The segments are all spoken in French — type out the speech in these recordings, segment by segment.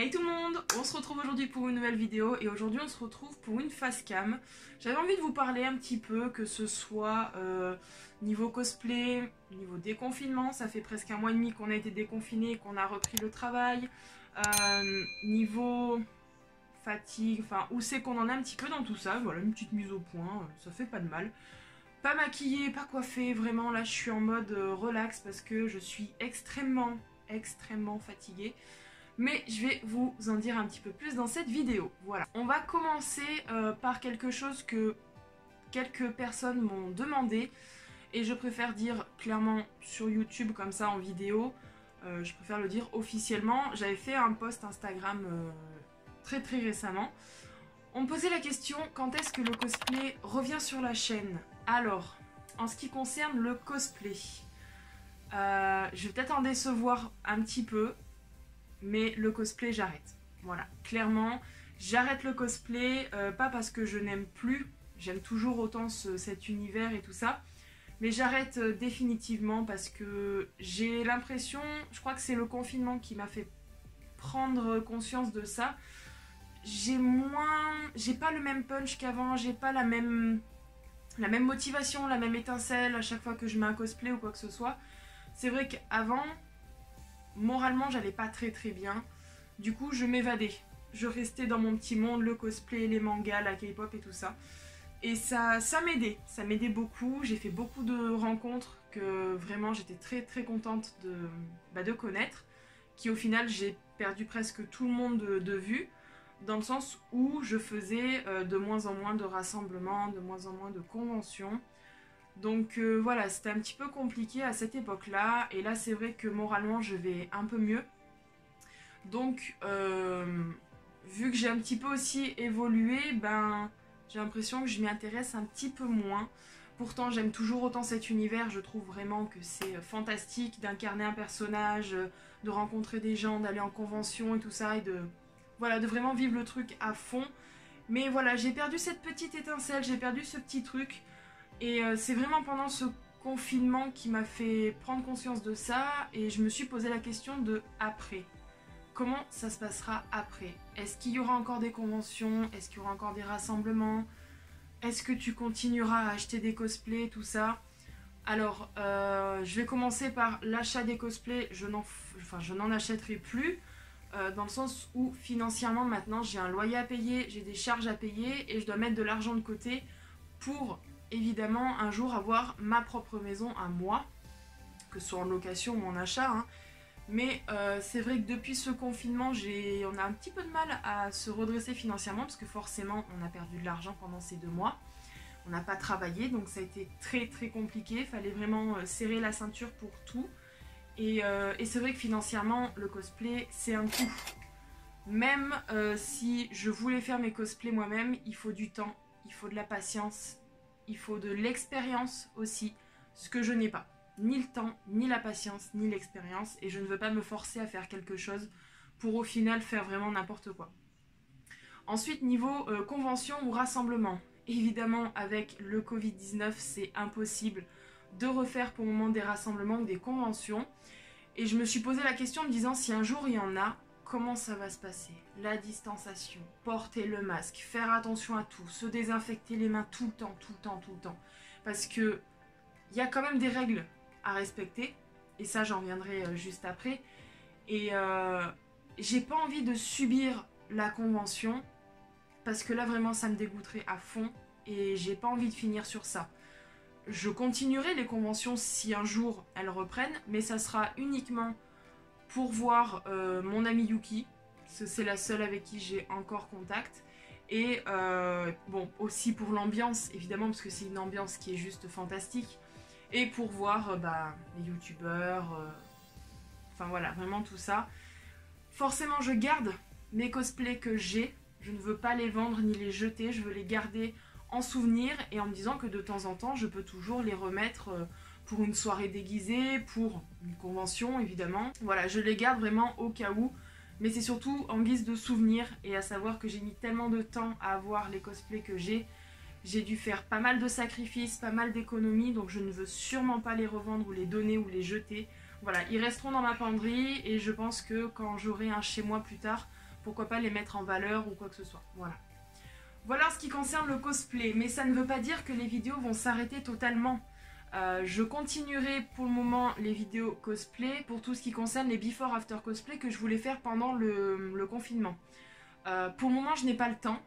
Hey tout le monde, on se retrouve aujourd'hui pour une nouvelle vidéo et aujourd'hui on se retrouve pour une face cam. J'avais envie de vous parler un petit peu, que ce soit niveau cosplay, niveau déconfinement, ça fait presque un mois et demi qu'on a été déconfinés et qu'on a repris le travail, niveau fatigue, enfin où c'est qu'on en est un petit peu dans tout ça, voilà une petite mise au point, ça fait pas de mal. Pas maquillée, pas coiffée, vraiment là je suis en mode relax parce que je suis extrêmement fatiguée. Mais je vais vous en dire un petit peu plus dans cette vidéo. Voilà. On va commencer par quelque chose que quelques personnes m'ont demandé. Et je préfère dire clairement sur YouTube comme ça en vidéo. Je préfère le dire officiellement. J'avais fait un post Instagram très récemment. On me posait la question, quand est-ce que le cosplay revient sur la chaîne? Alors, en ce qui concerne le cosplay, je vais peut-être en décevoir un petit peu. Mais le cosplay, j'arrête. Voilà, clairement, j'arrête le cosplay, pas parce que je n'aime plus, j'aime toujours autant cet univers et tout ça, mais j'arrête définitivement parce que j'ai l'impression, je crois que c'est le confinement qui m'a fait prendre conscience de ça, j'ai pas le même punch qu'avant, j'ai pas la même motivation, la même étincelle à chaque fois que je mets un cosplay ou quoi que ce soit. C'est vrai qu'avant, moralement j'allais pas très bien, du coup je m'évadais, je restais dans mon petit monde, le cosplay, les mangas, la K-pop et tout ça, et ça m'aidait beaucoup. J'ai fait beaucoup de rencontres que vraiment j'étais très contente de connaître, qui au final j'ai perdu presque tout le monde de vue, dans le sens où je faisais de moins en moins de rassemblements, de moins en moins de conventions. Donc voilà, c'était un petit peu compliqué à cette époque-là. Et là, c'est vrai que moralement, je vais un peu mieux. Donc, vu que j'ai un petit peu aussi évolué, ben, j'ai l'impression que je m'y intéresse un petit peu moins. Pourtant, j'aime toujours autant cet univers. Je trouve vraiment que c'est fantastique d'incarner un personnage, de rencontrer des gens, d'aller en convention et tout ça. Et voilà, de vraiment vivre le truc à fond. Mais voilà, j'ai perdu cette petite étincelle, j'ai perdu ce petit truc. Et c'est vraiment pendant ce confinement qui m'a fait prendre conscience de ça, et je me suis posé la question de après. Comment ça se passera après? Est-ce qu'il y aura encore des conventions? Est-ce qu'il y aura encore des rassemblements? Est-ce que tu continueras à acheter des cosplays, tout ça? Alors, je vais commencer par l'achat des cosplays. Je n'en achèterai plus, dans le sens où financièrement maintenant j'ai un loyer à payer, j'ai des charges à payer et je dois mettre de l'argent de côté pour évidemment un jour avoir ma propre maison à moi, que ce soit en location ou en achat, hein. Mais c'est vrai que depuis ce confinement, on a un petit peu de mal à se redresser financièrement, parce que forcément on a perdu de l'argent pendant ces 2 mois, on n'a pas travaillé, donc ça a été très compliqué, il fallait vraiment serrer la ceinture pour tout, et c'est vrai que financièrement le cosplay c'est un coût. Même si je voulais faire mes cosplays moi-même, il faut du temps, il faut de la patience, il faut de l'expérience aussi, ce que je n'ai pas. Ni le temps, ni la patience, ni l'expérience, et je ne veux pas me forcer à faire quelque chose pour au final faire vraiment n'importe quoi. Ensuite, niveau convention ou rassemblement, évidemment avec le Covid-19, c'est impossible de refaire pour le moment des rassemblements ou des conventions. Et je me suis posé la question en me disant, si un jour il y en a, comment ça va se passer? La distanciation, porter le masque, faire attention à tout, se désinfecter les mains tout le temps. Parce que il y a quand même des règles à respecter, et ça j'en reviendrai juste après. Et j'ai pas envie de subir la convention, parce que là vraiment ça me dégoûterait à fond, et j'ai pas envie de finir sur ça. Je continuerai les conventions si un jour elles reprennent, mais ça sera uniquement pour voir mon amie Yuki, c'est la seule avec qui j'ai encore contact, et bon, aussi pour l'ambiance évidemment, parce que c'est une ambiance qui est juste fantastique, et pour voir les youtubeurs, enfin voilà, vraiment tout ça. Forcément je garde mes cosplays que j'ai, je ne veux pas les vendre ni les jeter, je veux les garder en souvenir, et en me disant que de temps en temps je peux toujours les remettre pour une soirée déguisée, pour une convention évidemment. Voilà, je les garde vraiment au cas où, mais c'est surtout en guise de souvenir, et à savoir que j'ai mis tellement de temps à avoir les cosplays que j'ai dû faire pas mal de sacrifices, pas mal d'économies, donc je ne veux sûrement pas les revendre ou les donner ou les jeter. Voilà, ils resteront dans ma penderie, et je pense que quand j'aurai un chez moi plus tard, pourquoi pas les mettre en valeur ou quoi que ce soit. Voilà. Voilà ce qui concerne le cosplay, mais ça ne veut pas dire que les vidéos vont s'arrêter totalement. Je continuerai pour le moment les vidéos cosplay pour tout ce qui concerne les before after cosplay que je voulais faire pendant le confinement. Pour le moment je n'ai pas le temps,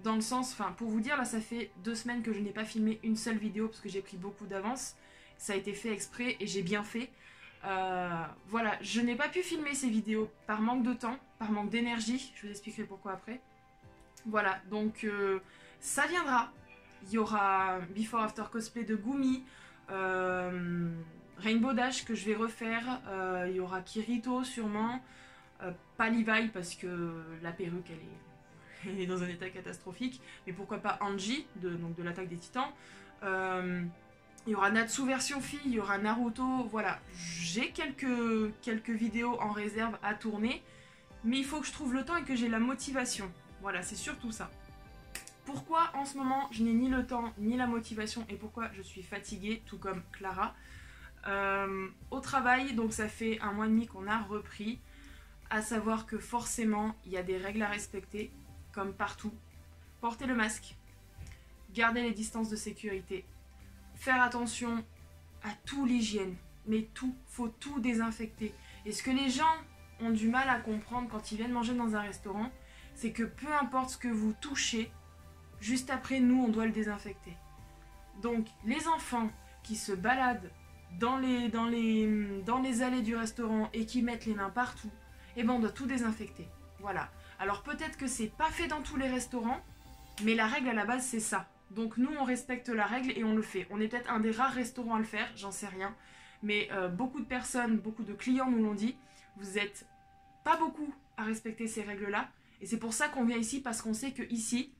dans le sens, enfin pour vous dire là ça fait 2 semaines que je n'ai pas filmé une seule vidéo parce que j'ai pris beaucoup d'avance. Ça a été fait exprès et j'ai bien fait. Voilà, je n'ai pas pu filmer ces vidéos par manque de temps, par manque d'énergie, je vous expliquerai pourquoi après. Voilà, donc ça viendra. Il y aura before after cosplay de Gumi, Rainbow Dash que je vais refaire, il y aura Kirito sûrement, pas Levi parce que la perruque elle est dans un état catastrophique, mais pourquoi pas Anji donc de l'attaque des titans. Il y aura Natsu version fille, il y aura Naruto, voilà, j'ai quelques vidéos en réserve à tourner, mais il faut que je trouve le temps et que j'ai la motivation, voilà, c'est surtout ça. Pourquoi en ce moment je n'ai ni le temps ni la motivation et pourquoi je suis fatiguée, tout comme Clara. Au travail, donc ça fait 1 mois et demi qu'on a repris, à savoir que forcément il y a des règles à respecter, comme partout. Porter le masque, garder les distances de sécurité, faire attention à tout l'hygiène, mais tout, faut tout désinfecter. Et ce que les gens ont du mal à comprendre quand ils viennent manger dans un restaurant, c'est que peu importe ce que vous touchez, juste après, nous, on doit le désinfecter. Donc, les enfants qui se baladent dans les allées du restaurant et qui mettent les mains partout, eh ben, on doit tout désinfecter. Voilà. Alors, peut-être que c'est pas fait dans tous les restaurants, mais la règle à la base, c'est ça. Donc, nous, on respecte la règle et on le fait. On est peut-être un des rares restaurants à le faire, j'en sais rien. Mais beaucoup de personnes, beaucoup de clients nous l'ont dit. Vous êtes pas beaucoup à respecter ces règles-là. Et c'est pour ça qu'on vient ici, parce qu'on sait que ici,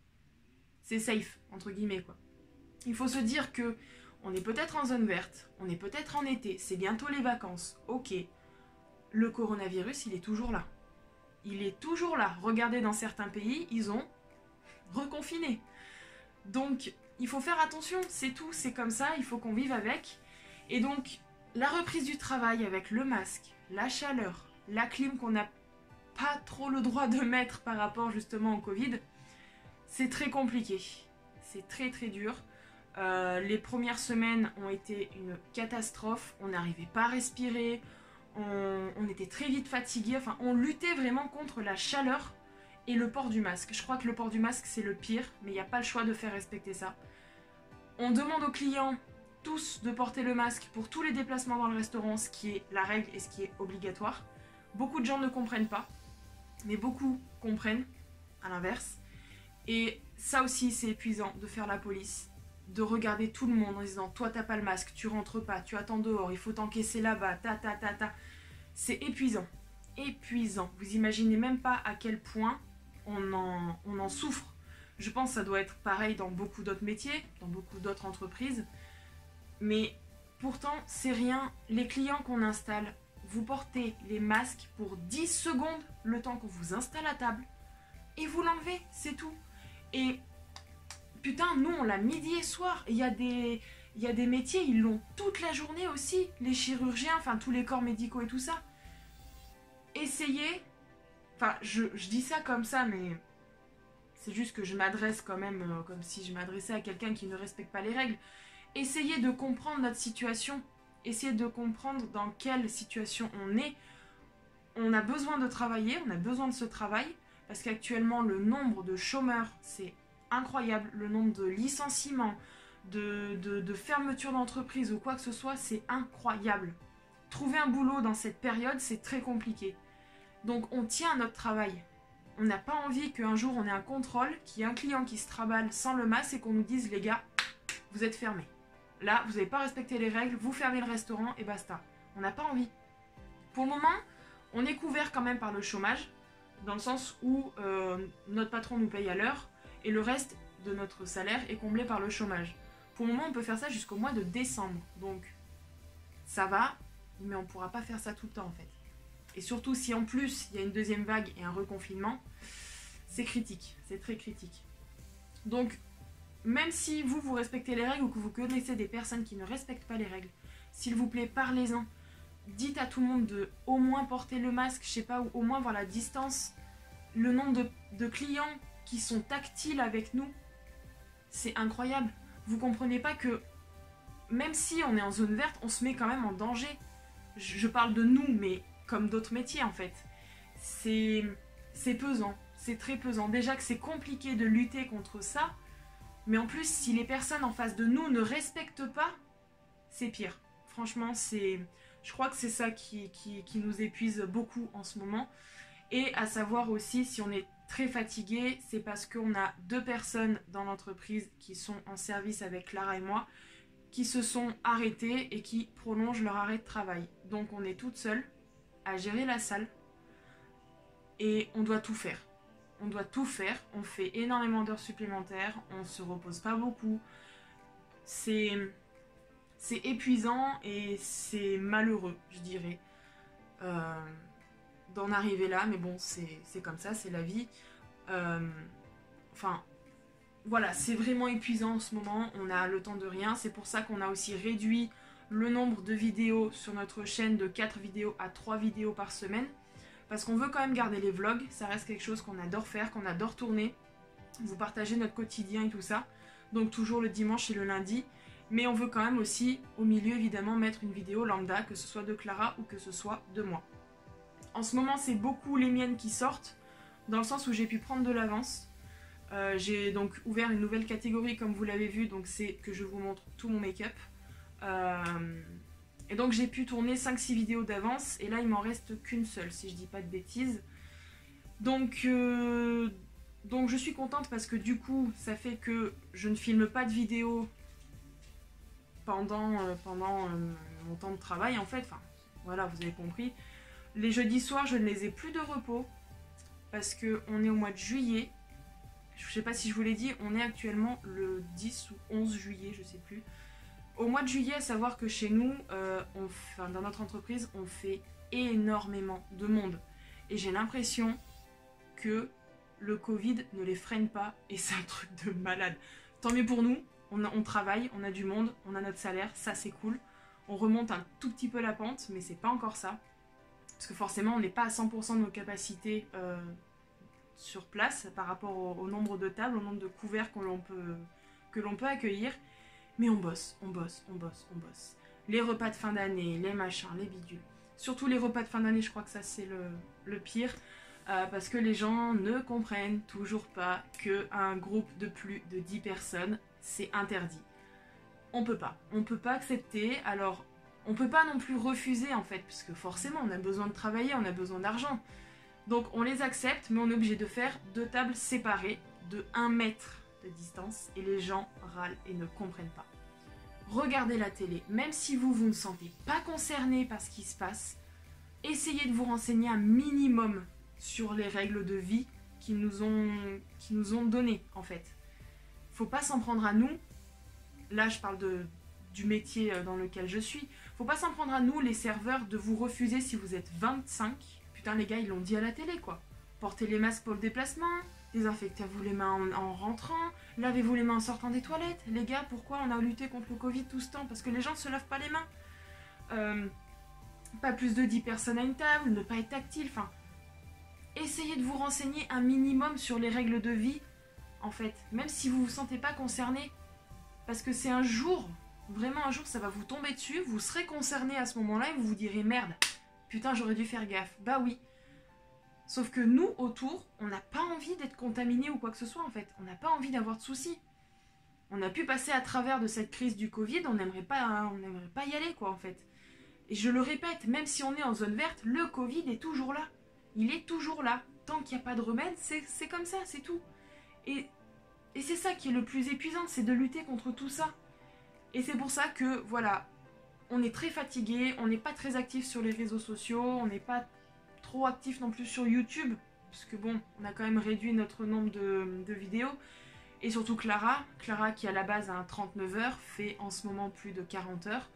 c'est safe, entre guillemets, quoi. Il faut se dire que on est peut-être en zone verte, on est peut-être en été, c'est bientôt les vacances, ok. Le coronavirus, il est toujours là. Il est toujours là. Regardez, dans certains pays, ils ont reconfiné. Donc, il faut faire attention, c'est tout, c'est comme ça, il faut qu'on vive avec. Et donc, la reprise du travail avec le masque, la chaleur, la clim qu'on n'a pas trop le droit de mettre par rapport justement au Covid, c'est très compliqué, c'est très très dur. Les premières semaines ont été une catastrophe, on n'arrivait pas à respirer, on était très vite fatigué, enfin on luttait vraiment contre la chaleur et le port du masque. Je crois que le port du masque c'est le pire, mais il n'y a pas le choix de faire respecter ça. On demande aux clients tous de porter le masque pour tous les déplacements dans le restaurant, ce qui est la règle et ce qui est obligatoire. Beaucoup de gens ne comprennent pas, mais beaucoup comprennent, à l'inverse. Et ça aussi c'est épuisant de faire la police, de regarder tout le monde en disant toi t'as pas le masque, tu rentres pas, tu attends dehors, il faut t'encaisser là-bas, ta. C'est épuisant, épuisant. Vous imaginez même pas à quel point on en souffre. Je pense que ça doit être pareil dans beaucoup d'autres métiers, dans beaucoup d'autres entreprises. Mais pourtant c'est rien, les clients qu'on installe, vous portez les masques pour 10 secondes le temps qu'on vous installe à table et vous l'enlevez, c'est tout. Et putain, nous on l'a midi et soir. Il y a des métiers, ils l'ont toute la journée aussi. Les chirurgiens, enfin tous les corps médicaux et tout ça. Essayez, enfin je dis ça comme ça, mais c'est juste que je m'adresse quand même comme si je m'adressais à quelqu'un qui ne respecte pas les règles. Essayez de comprendre notre situation. Essayez de comprendre dans quelle situation on est. On a besoin de travailler, on a besoin de ce travail. Parce qu'actuellement, le nombre de chômeurs, c'est incroyable. Le nombre de licenciements, de fermetures d'entreprise ou quoi que ce soit, c'est incroyable. Trouver un boulot dans cette période, c'est très compliqué. Donc, on tient à notre travail. On n'a pas envie qu'un jour, on ait un contrôle, qu'il y ait un client qui se traballe sans le masque et qu'on nous dise, les gars, vous êtes fermés. Là, vous n'avez pas respecté les règles, vous fermez le restaurant et basta. On n'a pas envie. Pour le moment, on est couvert quand même par le chômage, dans le sens où notre patron nous paye à l'heure et le reste de notre salaire est comblé par le chômage. Pour le moment, on peut faire ça jusqu'au mois de décembre. Donc, ça va, mais on ne pourra pas faire ça tout le temps en fait. Et surtout si en plus, il y a une deuxième vague et un reconfinement, c'est critique, c'est très critique. Donc, même si vous respectez les règles ou que vous connaissez des personnes qui ne respectent pas les règles, s'il vous plaît, parlez-en. Dites à tout le monde de au moins porter le masque, je sais pas, ou au moins voir la distance. le nombre de clients qui sont tactiles avec nous, c'est incroyable. Vous comprenez pas que même si on est en zone verte, on se met quand même en danger. Je parle de nous, mais comme d'autres métiers en fait. C'est pesant, c'est très pesant. Déjà que c'est compliqué de lutter contre ça, mais en plus, si les personnes en face de nous ne respectent pas, c'est pire. Franchement, je crois que c'est ça qui nous épuise beaucoup en ce moment. Et à savoir aussi, si on est très fatigué, c'est parce qu'on a 2 personnes dans l'entreprise qui sont en service avec Clara et moi, qui se sont arrêtées et qui prolongent leur arrêt de travail. Donc on est toutes seules à gérer la salle et on doit tout faire. On doit tout faire, on fait énormément d'heures supplémentaires, on se repose pas beaucoup. C'est épuisant et c'est malheureux, je dirais, d'en arriver là, mais bon, c'est comme ça, c'est la vie. Enfin, voilà, c'est vraiment épuisant en ce moment, on a le temps de rien, c'est pour ça qu'on a aussi réduit le nombre de vidéos sur notre chaîne de 4 vidéos à 3 vidéos par semaine, parce qu'on veut quand même garder les vlogs, ça reste quelque chose qu'on adore faire, qu'on adore tourner, vous partagez notre quotidien et tout ça, donc toujours le dimanche et le lundi, mais on veut quand même aussi, au milieu évidemment, mettre une vidéo lambda, que ce soit de Clara ou que ce soit de moi. En ce moment, c'est beaucoup les miennes qui sortent, dans le sens où j'ai pu prendre de l'avance. J'ai donc ouvert une nouvelle catégorie, comme vous l'avez vu, donc c'est que je vous montre tout mon make-up. Et donc j'ai pu tourner 5-6 vidéos d'avance, et là il m'en reste qu'une seule, si je dis pas de bêtises. Donc je suis contente parce que du coup, ça fait que je ne filme pas de vidéos pendant mon temps de travail en fait, enfin voilà, vous avez compris. Les jeudis soirs, je ne les ai plus de repos parce qu'on est au mois de juillet. Je sais pas si je vous l'ai dit, on est actuellement le 10 ou 11 juillet, je sais plus. Au mois de juillet, à savoir que chez nous, dans notre entreprise, on fait énormément de monde. Et j'ai l'impression que le Covid ne les freine pas et c'est un truc de malade. Tant mieux pour nous, on travaille, on a du monde, on a notre salaire, ça c'est cool. On remonte un tout petit peu la pente, mais c'est pas encore ça. Parce que forcément, on n'est pas à 100% de nos capacités sur place par rapport au nombre de tables, au nombre de couverts que l'on peut accueillir. Mais on bosse, on bosse, on bosse, on bosse. Les repas de fin d'année, les machins, les bidules. Surtout les repas de fin d'année, je crois que ça c'est le pire. Parce que les gens ne comprennent toujours pas qu'un groupe de plus de 10 personnes, c'est interdit. On peut pas accepter. Alors, on peut pas non plus refuser en fait, parce que forcément on a besoin de travailler, on a besoin d'argent. Donc on les accepte, mais on est obligé de faire 2 tables séparées de 1 mètre de distance, et les gens râlent et ne comprennent pas. Regardez la télé, même si vous ne sentez pas concerné par ce qui se passe, essayez de vous renseigner un minimum sur les règles de vie qu'ils nous ont données en fait. Faut pas s'en prendre à nous. Là je parle du métier dans lequel je suis. Faut pas s'en prendre à nous, les serveurs, de vous refuser si vous êtes 25. Putain les gars, ils l'ont dit à la télé quoi. Portez les masques pour le déplacement, désinfectez-vous les mains en rentrant, lavez-vous les mains en sortant des toilettes. Les gars, pourquoi on a lutté contre le Covid tout ce temps? Parce que les gens ne se lavent pas les mains. Pas plus de 10 personnes à une table, ne pas être tactile, enfin... Essayez de vous renseigner un minimum sur les règles de vie, en fait. Même si vous ne vous sentez pas concerné. Parce que c'est un jour, vraiment un jour, ça va vous tomber dessus, vous serez concerné à ce moment-là et vous vous direz « Merde, putain, j'aurais dû faire gaffe. » Bah oui. Sauf que nous, autour, on n'a pas envie d'être contaminé ou quoi que ce soit, en fait. On n'a pas envie d'avoir de soucis. On a pu passer à travers de cette crise du Covid, on n'aimerait pas y aller, quoi, en fait. Et je le répète, même si on est en zone verte, le Covid est toujours là. Il est toujours là. Tant qu'il n'y a pas de remède, c'est comme ça, c'est tout. Et c'est ça qui est le plus épuisant, c'est de lutter contre tout ça. Et c'est pour ça que, voilà, on est très fatigué, on n'est pas très actif sur les réseaux sociaux, on n'est pas trop actif non plus sur YouTube, parce que bon, on a quand même réduit notre nombre de vidéos. Et surtout Clara qui à la base a un 39 heures, fait en ce moment plus de 40 heures,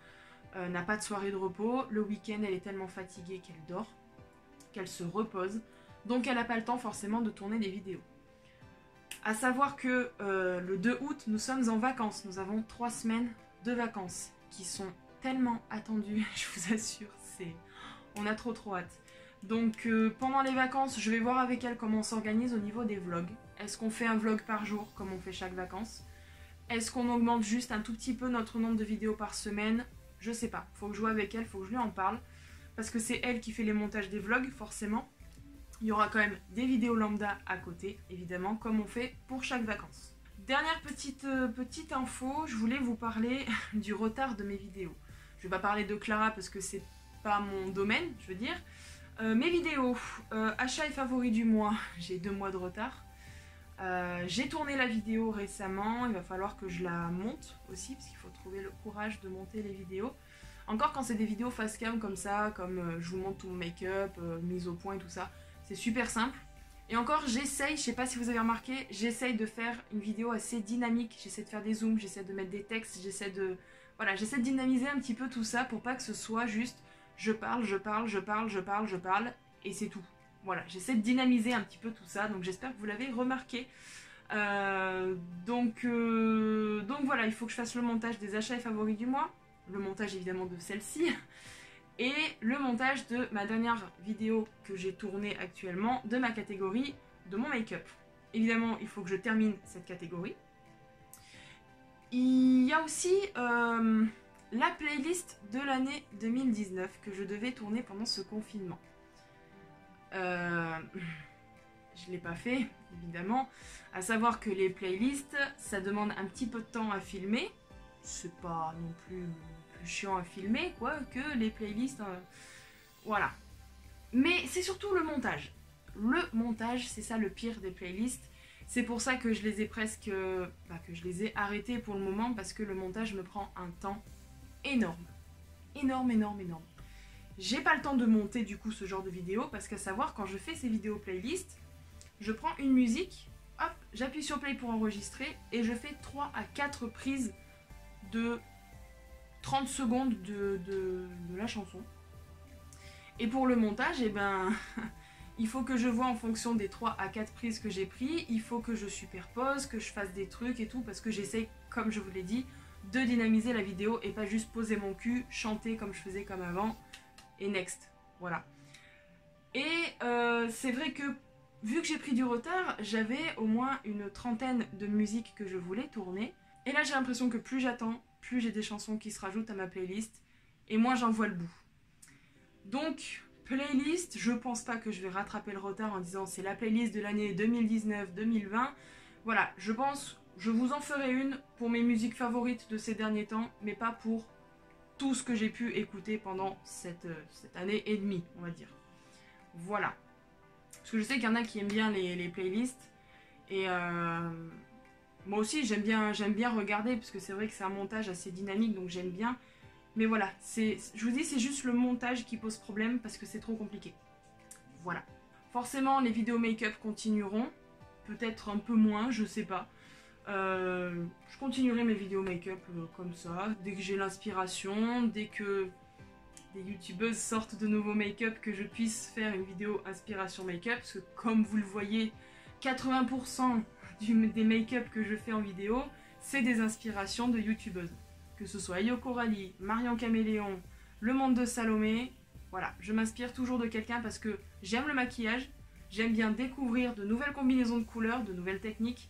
n'a pas de soirée de repos. Le week-end, elle est tellement fatiguée qu'elle dort, qu'elle se repose, donc elle n'a pas le temps forcément de tourner des vidéos. À savoir que le 2 août, nous sommes en vacances, nous avons 3 semaines de vacances qui sont tellement attendues, je vous assure, on a trop hâte. Donc pendant les vacances, je vais voir avec elle comment on s'organise au niveau des vlogs. Est-ce qu'on fait un vlog par jour comme on fait chaque vacances? Est-ce qu'on augmente juste un tout petit peu notre nombre de vidéos par semaine? Je sais pas, faut que je joue avec elle, faut que je lui en parle. Parce que c'est elle qui fait les montages des vlogs, forcément. Il y aura quand même des vidéos lambda à côté, évidemment, comme on fait pour chaque vacances. Dernière petite info, je voulais vous parler du retard de mes vidéos. Je vais pas parler de Clara parce que c'est pas mon domaine, je veux dire. Mes vidéos, achat et favoris du mois, j'ai 2 mois de retard. J'ai tourné la vidéo récemment, il va falloir que je la monte aussi, parce qu'il faut trouver le courage de monter les vidéos. Encore quand c'est des vidéos face cam comme ça, comme je vous montre tout mon make-up, mise au point et tout ça, c'est super simple. Et encore j'essaye, je sais pas si vous avez remarqué, j'essaye de faire une vidéo assez dynamique, j'essaie de faire des zooms, j'essaie de mettre des textes, j'essaie de dynamiser un petit peu tout ça pour pas que ce soit juste je parle, et c'est tout. Voilà, j'essaie de dynamiser un petit peu tout ça, donc j'espère que vous l'avez remarqué. Donc voilà, il faut que je fasse le montage des achats et favoris du mois, le montage évidemment de celle-ci, et le montage de ma dernière vidéo que j'ai tournée actuellement, de ma catégorie de mon make-up. Évidemment, il faut que je termine cette catégorie. Il y a aussi la playlist de l'année 2019 que je devais tourner pendant ce confinement. Je ne l'ai pas fait, évidemment. À savoir que les playlists, ça demande un petit peu de temps à filmer. C'est pas non plus chiant à filmer, quoi, que les playlists. Voilà. Mais c'est surtout le montage. Le montage, c'est ça le pire des playlists. C'est pour ça que je les ai presque... que je les ai arrêtés pour le moment, parce que le montage me prend un temps énorme. Énorme. J'ai pas le temps de monter du coup ce genre de vidéo, parce qu'à savoir, quand je fais ces vidéos playlists, je prends une musique, hop, j'appuie sur play pour enregistrer, et je fais 3 à 4 prises de 30 secondes de la chanson. Et pour le montage, eh ben... il faut que je vois en fonction des 3 à 4 prises que j'ai pris, il faut que je superpose, que je fasse des trucs et tout, parce que j'essaie, comme je vous l'ai dit, de dynamiser la vidéo et pas juste poser mon cul, chanter comme je faisais comme avant, et next. Voilà. Et c'est vrai que, vu que j'ai pris du retard, j'avais au moins une trentaine de musiques que je voulais tourner, et là j'ai l'impression que plus j'attends, plus j'ai des chansons qui se rajoutent à ma playlist, et moins j'en vois le bout. Donc... playlist, je pense pas que je vais rattraper le retard en disant c'est la playlist de l'année 2019-2020. Voilà, je pense, je vous en ferai une pour mes musiques favorites de ces derniers temps, mais pas pour tout ce que j'ai pu écouter pendant cette année et demie, on va dire. Voilà. Parce que je sais qu'il y en a qui aiment bien les playlists, et moi aussi j'aime bien regarder, parce que c'est vrai que c'est un montage assez dynamique, donc j'aime bien. Mais voilà, je vous dis, c'est juste le montage qui pose problème parce que c'est trop compliqué. Voilà. Forcément, les vidéos make-up continueront. Peut-être un peu moins, je sais pas. Je continuerai mes vidéos make-up comme ça. Dès que j'ai l'inspiration, dès que des youtubeuses sortent de nouveaux make-up, que je puisse faire une vidéo inspiration make-up. Parce que comme vous le voyez, 80% des make-up que je fais en vidéo, c'est des inspirations de youtubeuses. Que ce soit Yoko Rally, Marion Caméléon, Le Monde de Salomé, voilà, je m'inspire toujours de quelqu'un parce que j'aime le maquillage, j'aime bien découvrir de nouvelles combinaisons de couleurs, de nouvelles techniques,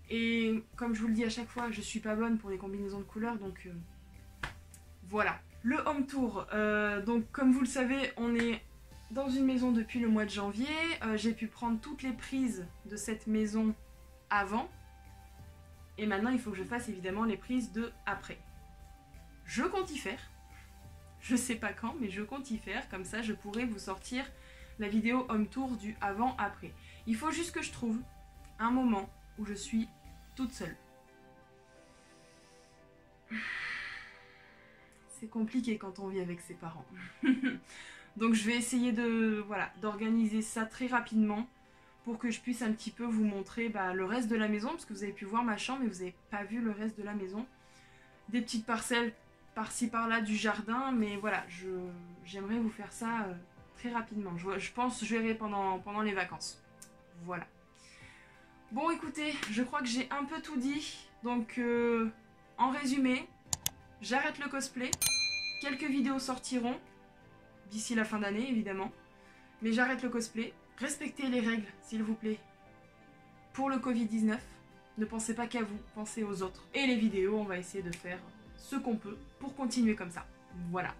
et comme je vous le dis à chaque fois, je suis pas bonne pour les combinaisons de couleurs, donc voilà. Le home tour, donc comme vous le savez, on est dans une maison depuis le mois de janvier, j'ai pu prendre toutes les prises de cette maison avant, et maintenant il faut que je fasse évidemment les prises de après. Je compte y faire, je sais pas quand, mais je compte y faire, comme ça je pourrai vous sortir la vidéo home tour du avant-après. Il faut juste que je trouve un moment où je suis toute seule. C'est compliqué quand on vit avec ses parents. Donc je vais essayer d'organiser ça très rapidement pour que je puisse un petit peu vous montrer le reste de la maison, parce que vous avez pu voir ma chambre mais vous n'avez pas vu le reste de la maison. Des petites parcelles par-ci par-là du jardin, mais voilà, j'aimerais vous faire ça très rapidement. Je pense que je verrai pendant les vacances. Voilà. Bon écoutez, je crois que j'ai un peu tout dit, donc en résumé, j'arrête le cosplay, quelques vidéos sortiront, d'ici la fin d'année évidemment. Mais j'arrête le cosplay. Respectez les règles, s'il vous plaît. Pour le Covid-19, ne pensez pas qu'à vous, pensez aux autres. Et les vidéos, on va essayer de faire ce qu'on peut pour continuer comme ça. Voilà.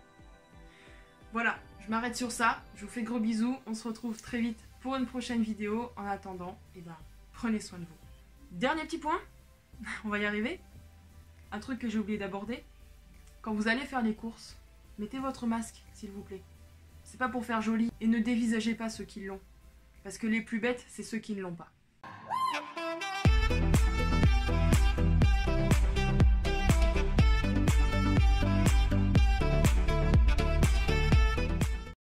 Voilà, je m'arrête sur ça. Je vous fais de gros bisous. On se retrouve très vite pour une prochaine vidéo. En attendant, prenez soin de vous. Dernier petit point, on va y arriver. Un truc que j'ai oublié d'aborder. Quand vous allez faire les courses, mettez votre masque, s'il vous plaît. C'est pas pour faire joli. Et ne dévisagez pas ceux qui l'ont. Parce que les plus bêtes, c'est ceux qui ne l'ont pas.